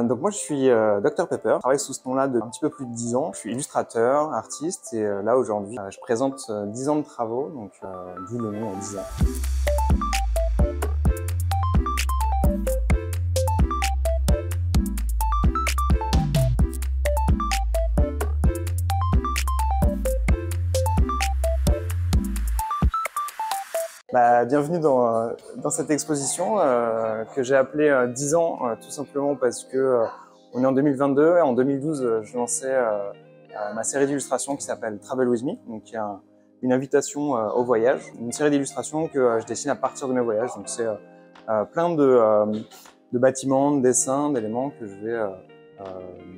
Donc moi je suis Dr Pepper, je travaille sous ce nom-là depuis un petit peu plus de 10 ans. Je suis illustrateur, artiste et là aujourd'hui je présente 10 ans de travaux, donc d'où le nom 10 ans. Bienvenue dans cette exposition que j'ai appelée 10 ans, tout simplement parce que on est en 2022 et en 2012 je lançais ma série d'illustrations qui s'appelle Travel With Me, donc qui est une invitation au voyage, une série d'illustrations que je dessine à partir de mes voyages. Donc c'est plein de bâtiments, de dessins, d'éléments que je vais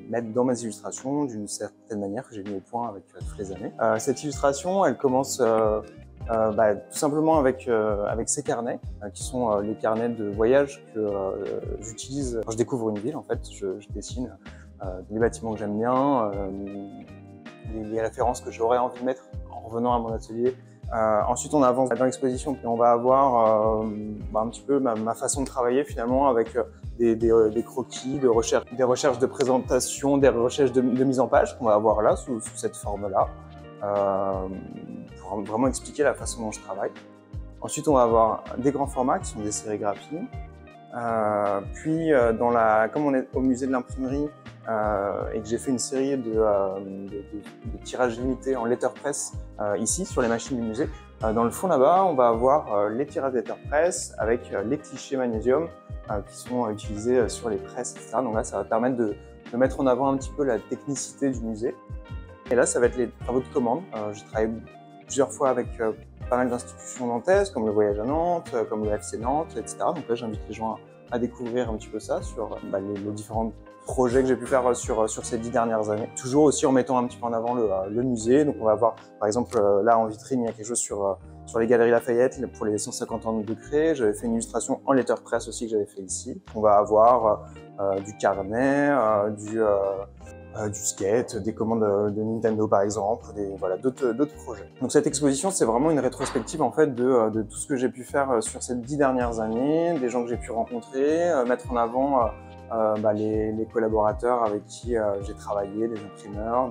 mettre dans mes illustrations d'une certaine manière que j'ai mis au point avec toutes les années. Cette illustration, elle commence tout simplement avec ces carnets, qui sont les carnets de voyage que j'utilise quand je découvre une ville. En fait, je dessine les bâtiments que j'aime bien, les références que j'aurais envie de mettre en revenant à mon atelier. Ensuite, on avance dans l'exposition et on va avoir un petit peu ma façon de travailler finalement avec des croquis, des recherches de présentation, des recherches de mise en page qu'on va avoir là sous cette forme-là. Pour vraiment expliquer la façon dont je travaille. Ensuite, on va avoir des grands formats qui sont des sérigraphies. Puis, comme on est au musée de l'imprimerie et que j'ai fait une série de tirages limités en letterpress ici sur les machines du musée, dans le fond là-bas, on va avoir les tirages letterpress avec les clichés magnésium qui sont utilisés sur les presses, etc. Donc là, ça va permettre de mettre en avant un petit peu la technicité du musée. Et là, ça va être les travaux de commande. J'ai travaillé plusieurs fois avec pas mal d'institutions nantaises, comme le Voyage à Nantes, comme le FC Nantes, etc. Donc là, j'invite les gens à découvrir un petit peu ça sur les différents projets que j'ai pu faire sur ces 10 dernières années. Toujours aussi en mettant un petit peu en avant le musée. Donc on va voir, par exemple, là en vitrine, il y a quelque chose sur les Galeries Lafayette pour les 150 ans de Cré. J'avais fait une illustration en letterpress aussi que j'avais fait ici. On va avoir du carnet, du skate, des commandes de Nintendo par exemple, d'autres projets. Donc cette exposition, c'est vraiment une rétrospective en fait de tout ce que j'ai pu faire sur ces 10 dernières années, des gens que j'ai pu rencontrer, mettre en avant les collaborateurs avec qui j'ai travaillé, des imprimeurs,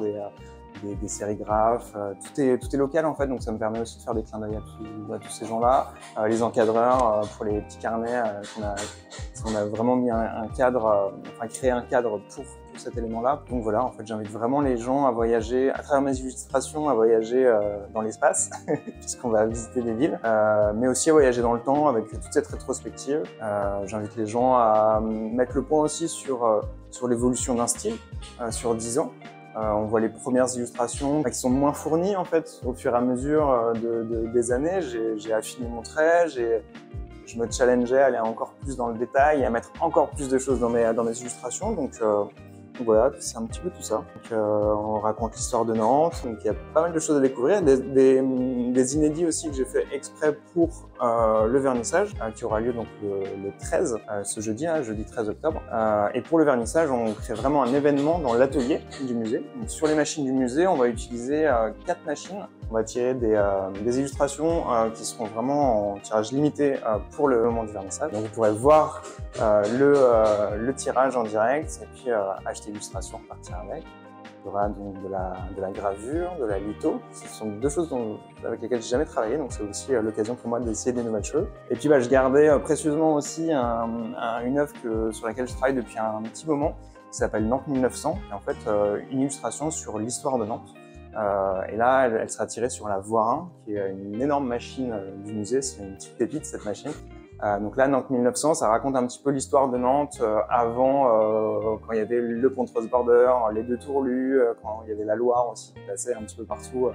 des sérigraphes, tout est local en fait, donc ça me permet aussi de faire des clins d'œil à tous ces gens-là, les encadreurs pour les petits carnets, on a vraiment mis un cadre, créé un cadre pour cet élément-là. Donc voilà, en fait, j'invite vraiment les gens à voyager, à travers mes illustrations, à voyager dans l'espace, puisqu'on va visiter des villes, mais aussi à voyager dans le temps avec toute cette rétrospective. J'invite les gens à mettre le point aussi sur l'évolution d'un style sur 10 ans. On voit les premières illustrations qui sont moins fournies en fait au fur et à mesure des années. J'ai affiné mon trait, je me challengeais à aller encore plus dans le détail et à mettre encore plus de choses dans mes illustrations. Donc voilà, c'est un petit peu tout ça. Donc, on raconte l'histoire de Nantes, donc il y a pas mal de choses à découvrir, des inédits aussi que j'ai fait exprès pour le vernissage, qui aura lieu donc le 13, ce jeudi, jeudi 13 octobre. Et pour le vernissage, on crée vraiment un événement dans l'atelier du musée. Donc, sur les machines du musée, on va utiliser 4 machines. On va tirer des illustrations qui seront vraiment en tirage limité pour le moment du vernissage. Donc vous pourrez voir le tirage en direct et puis acheter l'illustration, repartir avec. Il y aura donc de la gravure, de la litho. Ce sont deux choses avec lesquelles j'ai jamais travaillé, donc c'est aussi l'occasion pour moi d'essayer des nouvelles choses. Et puis je gardais précieusement aussi une œuvre sur laquelle je travaille depuis un petit moment, qui s'appelle Nantes 1900, et en fait une illustration sur l'histoire de Nantes. Et là, elle sera tirée sur la Voirin, qui est une énorme machine du musée. C'est une petite pépite, cette machine. Donc là, Nantes 1900, ça raconte un petit peu l'histoire de Nantes avant, quand il y avait le pont de Roseborder, les deux Tourlus, quand il y avait la Loire aussi qui passait un petit peu partout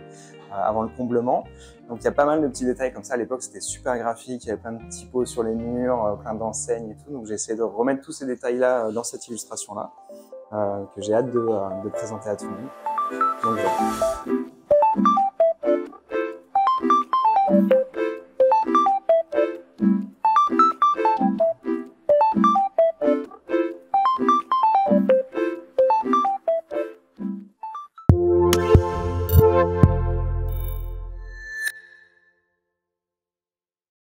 avant le comblement. Donc il y a pas mal de petits détails comme ça. À l'époque, c'était super graphique, il y avait plein de typos sur les murs, plein d'enseignes et tout. Donc j'ai essayé de remettre tous ces détails-là dans cette illustration-là, que j'ai hâte de présenter à tout le monde. Donc voilà.